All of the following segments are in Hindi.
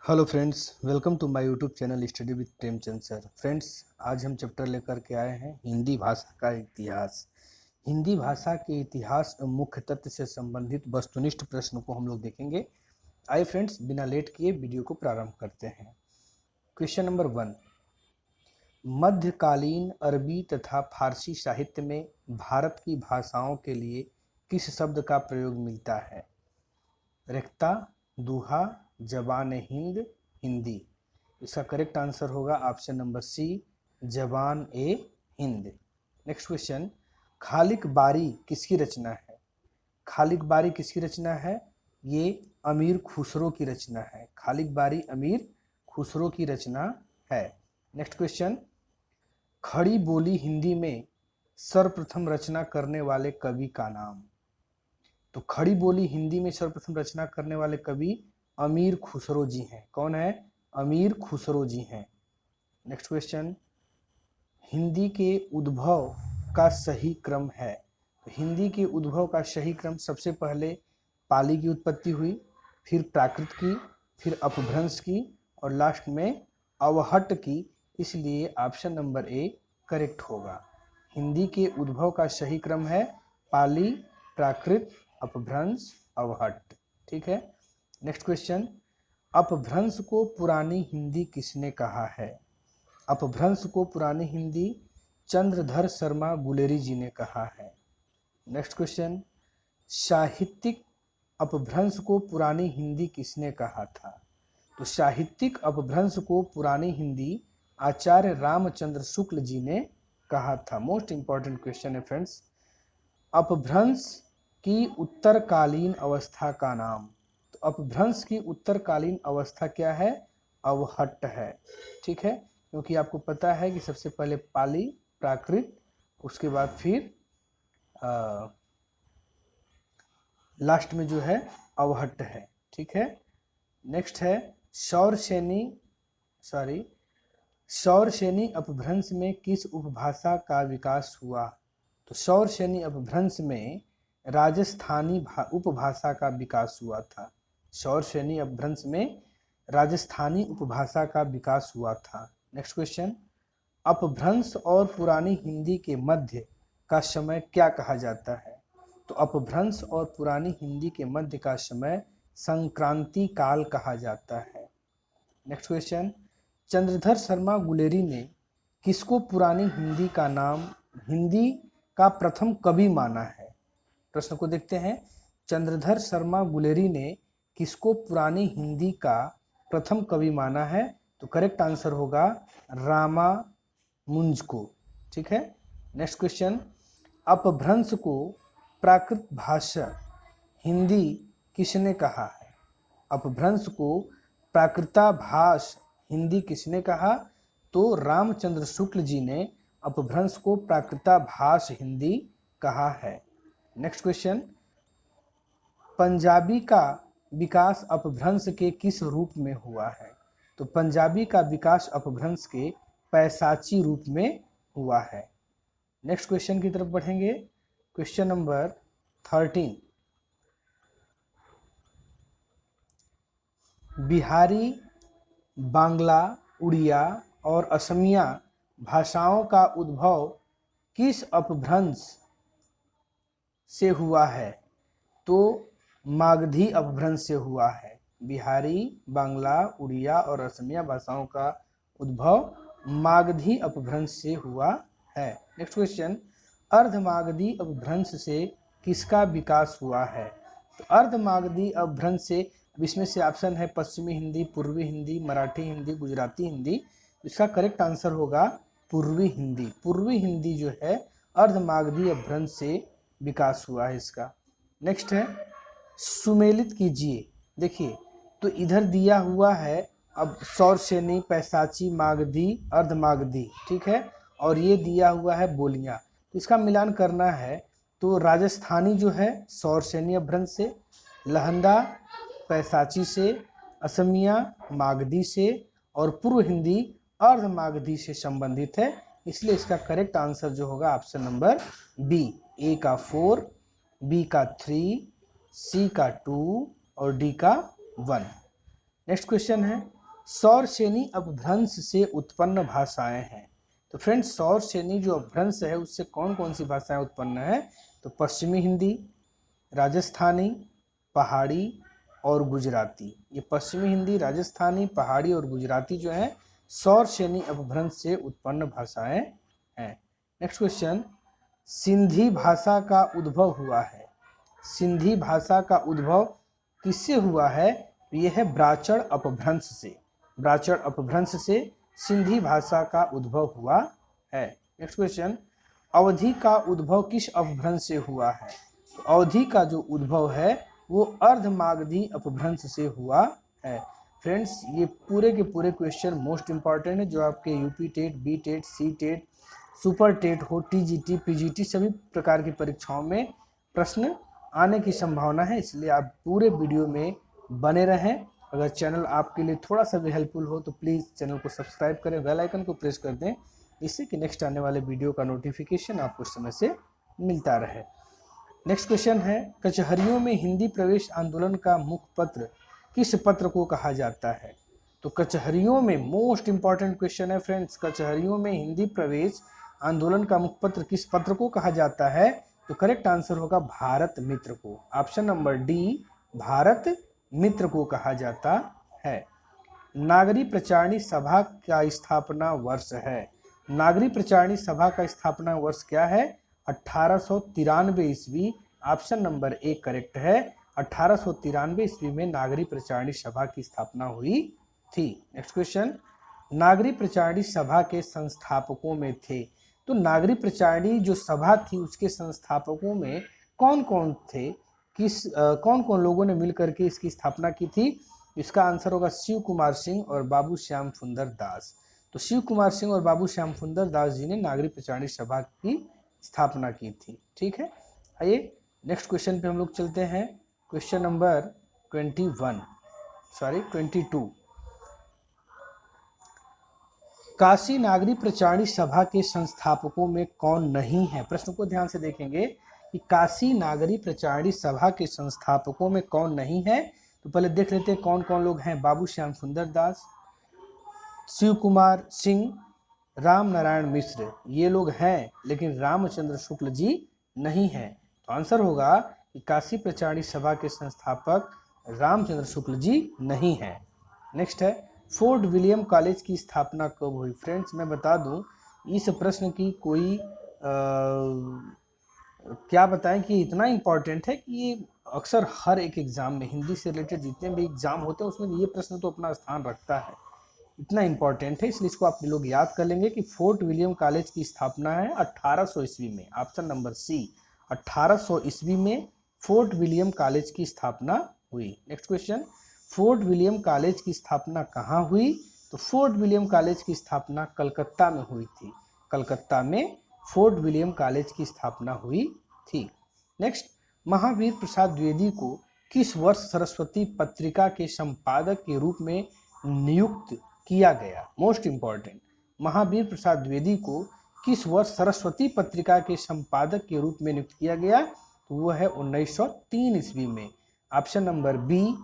Hello friends, welcome to my YouTube channel study with Premchand sir. Friends, आज हम चैप्टर लेकर के आए हैं हिंदी भाषा का इतिहास। हिंदी भाषा के इतिहास और मुख्य तथ्य से संबंधित वस्तुनिष्ठ प्रश्न को हम लोग देखेंगे। आइए फ्रेंड्स, बिना लेट किए वीडियो को प्रारंभ करते हैं। क्वेश्चन नंबर 1, मध्यकालीन अरबी तथा फारसी साहित्य में भारत की भाषाओं के लिए किस शब्द का प्रयोग मिलता है? रिक्ता, दुहा, जबान हिंद, हिंदी। इसका करेक्ट आंसर होगा ऑप्शन नंबर सी, जबान ए हिंद। नेक्स्ट क्वेश्चन, खालिक बारी किसकी रचना है? खालिक बारी किसकी रचना है? ये अमीर खुसरो की रचना है। खालिक बारी अमीर खुसरो की रचना है। नेक्स्ट क्वेश्चन, खड़ी बोली हिंदी में सर्वप्रथम रचना करने वाले कवि का नाम? तो खड़ी बोली हिंदी में सर्वप्रथम रचना करने वाले कवि अमीर खुसरो जी हैं। कौन है? अमीर खुसरो जी हैं। नेक्स्ट क्वेश्चन, हिंदी के उद्भव का सही क्रम है? तो हिंदी के उद्भव का सही क्रम, सबसे पहले पाली की उत्पत्ति हुई, फिर प्राकृत की, फिर अपभ्रंश की और लास्ट में अवहट्ट की। इसलिए ऑप्शन नंबर ए करेक्ट होगा। हिंदी के उद्भव का सही क्रम है पाली, प्राकृत, अपभ्रंश, अवहट्ट। ठीक है। नेक्स्ट क्वेश्चन, अपभ्रंश को पुरानी हिंदी किसने कहा है? अपभ्रंश को पुरानी हिंदी चंद्रधर शर्मा गुलेरी जी ने कहा है। नेक्स्ट क्वेश्चन, साहित्यिक अपभ्रंश को पुरानी हिंदी किसने कहा था? तो साहित्यिक अपभ्रंश को पुरानी हिंदी आचार्य रामचंद्र शुक्ल जी ने कहा था। मोस्ट इंपॉर्टेंट क्वेश्चन है फ्रेंड्स। अपभ्रंश की उत्तरकालीन अवस्था का नाम? तो अपभ्रंश की उत्तरकालीन अवस्था क्या है? अवहट्ट है। ठीक है, क्योंकि आपको पता है कि सबसे पहले पाली, प्राकृत, उसके बाद फिर लास्ट में जो है अवहट्ट है। ठीक है। नेक्स्ट है सौरसेनी अपभ्रंश में किस उपभाषा का विकास हुआ? तो सौरसेनी अपभ्रंश में राजस्थानी उपभाषा का विकास हुआ था। सौरसेनी अपभ्रंश में राजस्थानी उपभाषा का विकास हुआ था। नेक्स्ट क्वेश्चन, अपभ्रंश और पुरानी हिंदी के मध्य का समय क्या कहा जाता है? तो अपभ्रंश और पुरानी हिंदी के मध्य का समय संक्रांति काल कहा जाता है। नेक्स्ट क्वेश्चन, चंद्रधर शर्मा गुलेरी ने किसको पुरानी हिंदी का नाम, हिंदी का प्रथम कवि माना है? प्रश्न को देखते हैं। चंद्रधर शर्मा गुलेरी ने किसको पुरानी हिंदी का प्रथम कवि माना है? तो करेक्ट आंसर होगा रामानुज को। ठीक है। नेक्स्ट क्वेश्चन, अपभ्रंश को प्राकृत भाषा हिंदी किसने कहा है? अपभ्रंश को प्राकृताभाष हिंदी किसने कहा? तो रामचंद्र शुक्ल जी ने अपभ्रंश को प्राकृताभाष हिंदी कहा है। नेक्स्ट क्वेश्चन, पंजाबी का विकास अपभ्रंश के किस रूप में हुआ है? तो पंजाबी का विकास अपभ्रंश के पैसाची रूप में हुआ है। नेक्स्ट क्वेश्चन की तरफ बढ़ेंगे। क्वेश्चन नंबर 13, बिहारी, बांग्ला, उड़िया और असमिया भाषाओं का उद्भव किस अपभ्रंश से हुआ है? तो मागधी अपभ्रंश से हुआ है। बिहारी, बांग्ला, उड़िया और असमिया भाषाओं का उद्भव मागधी अपभ्रंश से हुआ है। नेक्स्ट क्वेश्चन, अर्धमागधी अपभ्रंश से किसका विकास हुआ है? तो अर्धमागधी अपभ्रंश से, इसमें से ऑप्शन है पश्चिमी हिंदी, पूर्वी हिंदी, मराठी हिंदी, गुजराती हिंदी। इसका करेक्ट आंसर होगा पूर्वी हिंदी। पूर्वी हिंदी जो है अर्धमागधी अपभ्रंश से विकास हुआ है इसका। नेक्स्ट है सुमेलित कीजिए। देखिए, तो इधर दिया हुआ है अब सौरसेनी, पैसाची, मागधी, अर्धमागधी। ठीक है, और ये दिया हुआ है बोलियां। तो इसका मिलान करना है। तो राजस्थानी जो है सौरसेनी अपभ्रंश से, लहंदा पैसाची से, असमिया मागधी से और पूर्व हिंदी अर्धमागधी से संबंधित है। इसलिए इसका करेक्ट आंसर जो होगा ऑप्शन नंबर बी, ए का 4, बी का 3, सी का 2 और डी का 1। नेक्स्ट क्वेश्चन है सौर श्रेणी अपभ्रंश से उत्पन्न भाषाएं हैं। तो फ्रेंड्स सौर श्रेणी जो अपभ्रंश है उससे कौन कौन सी भाषाएं उत्पन्न है? तो पश्चिमी हिंदी, राजस्थानी, पहाड़ी और गुजराती। ये पश्चिमी हिंदी, राजस्थानी, पहाड़ी और गुजराती जो है सौर श्रेणी अपभ्रंश से उत्पन्न भाषाएं हैं। नेक्स्ट क्वेश्चन सिंधी भाषा का उद्भव हुआ है। सिंधी भाषा का उद्भव किससे हुआ है? यह है ब्राचड़ अपभ्रंश से। ब्राचड़ अपभ्रंश से सिंधी भाषा का उद्भव हुआ है। नेक्स्ट क्वेश्चन अवधी का उद्भव किस अपभ्रंश से हुआ है? तो अवधी का जो उद्भव है वो अर्धमागधी अपभ्रंश से हुआ है। फ्रेंड्स ये पूरे के पूरे क्वेश्चन मोस्ट इंपॉर्टेंट है जो आपके UP TET, B TET, C TET, super TET हो, टीजीटी, पीजीटी सभी प्रकार की परीक्षाओं में प्रश्न आने की संभावना है, इसलिए आप पूरे वीडियो में बने रहें। अगर चैनल आपके लिए थोड़ा सा भी हेल्पफुल हो तो प्लीज़ चैनल को सब्सक्राइब करें, बेल आइकन को प्रेस कर दें, इससे कि नेक्स्ट आने वाले वीडियो का नोटिफिकेशन आपको समय से मिलता रहे। नेक्स्ट क्वेश्चन है कचहरियों में हिंदी प्रवेश आंदोलन का मुख्य पत्र किस पत्र को कहा जाता है? तो कचहरियों में मोस्ट इंपॉर्टेंट क्वेश्चन है फ्रेंड्स, कचहरियों में हिंदी प्रवेश आंदोलन का मुख्य पत्र किस पत्र को कहा जाता है? तो करेक्ट आंसर होगा भारत मित्र को। ऑप्शन नंबर डी भारत मित्र को कहा जाता है। नागरी प्रचारणी सभा का स्थापना वर्ष है। नागरी प्रचारणी सभा का स्थापना वर्ष क्या है? 1893 ईस्वी। ऑप्शन नंबर ए करेक्ट है। 1893 ईस्वी में नागरी प्रचारणी सभा की स्थापना हुई थी। नेक्स्ट क्वेश्चन नागरी प्रचारणी सभा के संस्थापकों में थे। तो नागरी प्रचारणी जो सभा थी उसके संस्थापकों में कौन कौन थे? कौन कौन लोगों ने मिलकर के इसकी स्थापना की थी? इसका आंसर होगा शिव कुमार सिंह और बाबू श्याम सुंदर दास। तो शिव कुमार सिंह और बाबू श्याम सुंदर दास जी ने नागरी प्रचारणी सभा की स्थापना की थी। ठीक है, आइए नेक्स्ट क्वेश्चन पे हम लोग चलते हैं। Question number 22। काशी नागरी प्रचारणी सभा के संस्थापकों में कौन नहीं है? प्रश्न को ध्यान से देखेंगे कि काशी नागरी प्रचारणी सभा के संस्थापकों में कौन नहीं है। तो पहले देख लेते हैं कौन कौन लोग हैं। बाबू श्याम सुंदर दास, शिव कुमार सिंह, राम नारायण मिश्र, ये लोग हैं, लेकिन रामचंद्र शुक्ल जी नहीं हैं। तो आंसर होगा कि काशी प्रचारणी सभा के संस्थापक रामचंद्र शुक्ल जी नहीं हैं। नेक्स्ट है फोर्ट विलियम कॉलेज की स्थापना कब हुई? फ्रेंड्स मैं बता दूं इस प्रश्न की कोई क्या बताएं कि इतना इम्पॉर्टेंट है कि ये अक्सर हर एक एग्जाम में हिंदी से रिलेटेड जितने भी एग्जाम होते हैं उसमें ये प्रश्न तो अपना स्थान रखता है, इतना इम्पॉर्टेंट है, इसलिए इसको आप लोग याद कर लेंगे कि फोर्ट विलियम कॉलेज की स्थापना है 1800 ईस्वी में। ऑप्शन नंबर सी 1800 ईस्वी में फोर्ट विलियम कॉलेज की स्थापना हुई। Next question fort William college की स्थापना कहाँ हुई? तो फोर्ट विलियम कॉलेज की स्थापना कलकत्ता में हुई थी। कलकत्ता में फोर्ट विलियम कॉलेज की स्थापना हुई थी। नेक्स्ट महावीर प्रसाद द्विवेदी को किस वर्ष सरस्वती पत्रिका के संपादक के रूप में नियुक्त किया गया? मोस्ट इंपॉर्टेंट, महावीर प्रसाद द्विवेदी को किस वर्ष सरस्वती पत्रिका के संपादक के रूप में नियुक्त किया गया? तो वो है 1903 ईस्वी में। ऑप्शन नंबर बी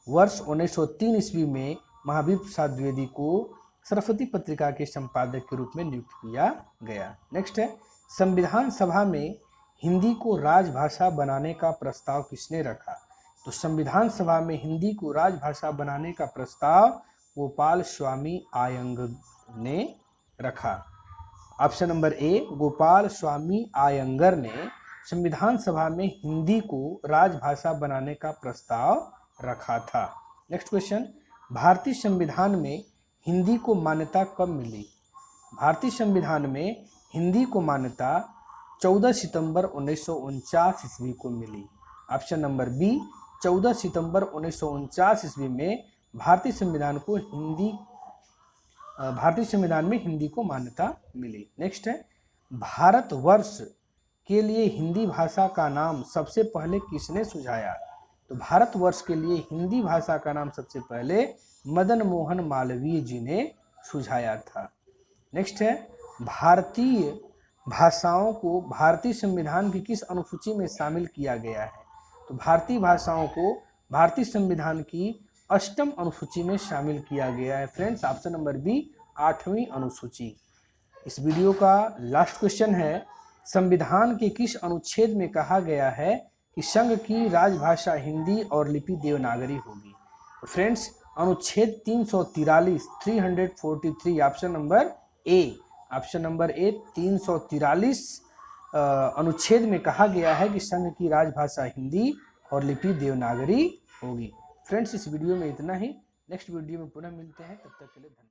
वर्ष 1903 ईस्वी में महावीर प्रसाद द्विवेदी को सरस्वती पत्रिका के संपादक के रूप में नियुक्त किया गया। नेक्स्ट है संविधान सभा में हिंदी को राजभाषा बनाने का प्रस्ताव किसने रखा? तो संविधान सभा में हिंदी को राजभाषा बनाने का प्रस्ताव गोपाल स्वामी आयंगर ने रखा। Option number A Gopal Swami Iyengar ने संविधान सभा में हिंदी को राजभाषा बनाने का प्रस्ताव रखा था। नेक्स्ट क्वेश्चन भारतीय संविधान में हिंदी को मान्यता कब मिली? भारतीय संविधान में हिंदी को मान्यता 14 सितंबर 1949 ईस्वी को मिली। ऑप्शन नंबर बी 14 सितंबर 1949 ईस्वी में भारतीय संविधान में हिंदी को मान्यता मिली। नेक्स्ट है भारतवर्ष के लिए हिंदी भाषा का नाम सबसे पहले किसने सुझाया? तो भारतवर्ष के लिए हिंदी भाषा का नाम सबसे पहले मदन मोहन मालवीय जी ने सुझाया था। नेक्स्ट है भारतीय भाषाओं को भारतीय संविधान की किस अनुसूची में शामिल किया गया है? तो भारतीय भाषाओं को भारतीय संविधान की अष्टम अनुसूची में शामिल किया गया है? फ्रेंड्स ऑप्शन नंबर बी 8वीं अनुसूची। इस वीडियो का लास्ट क्वेश्चन है, संविधान के किस अनुच्छेद में कहा गया है कि संघ की राजभाषा हिंदी और लिपि देवनागरी होगी? तो फ्रेंड्स अनुच्छेद 343 343 option number A, option number A 343 अनुच्छेद में कहा गया है कि संघ की राजभाषा हिंदी और लिपि देवनागरी होगी। फ्रेंड्स इस वीडियो में इतना ही, नेक्स्ट वीडियो में पुनः मिलते हैं, तब तक के लिए धन्यवाद।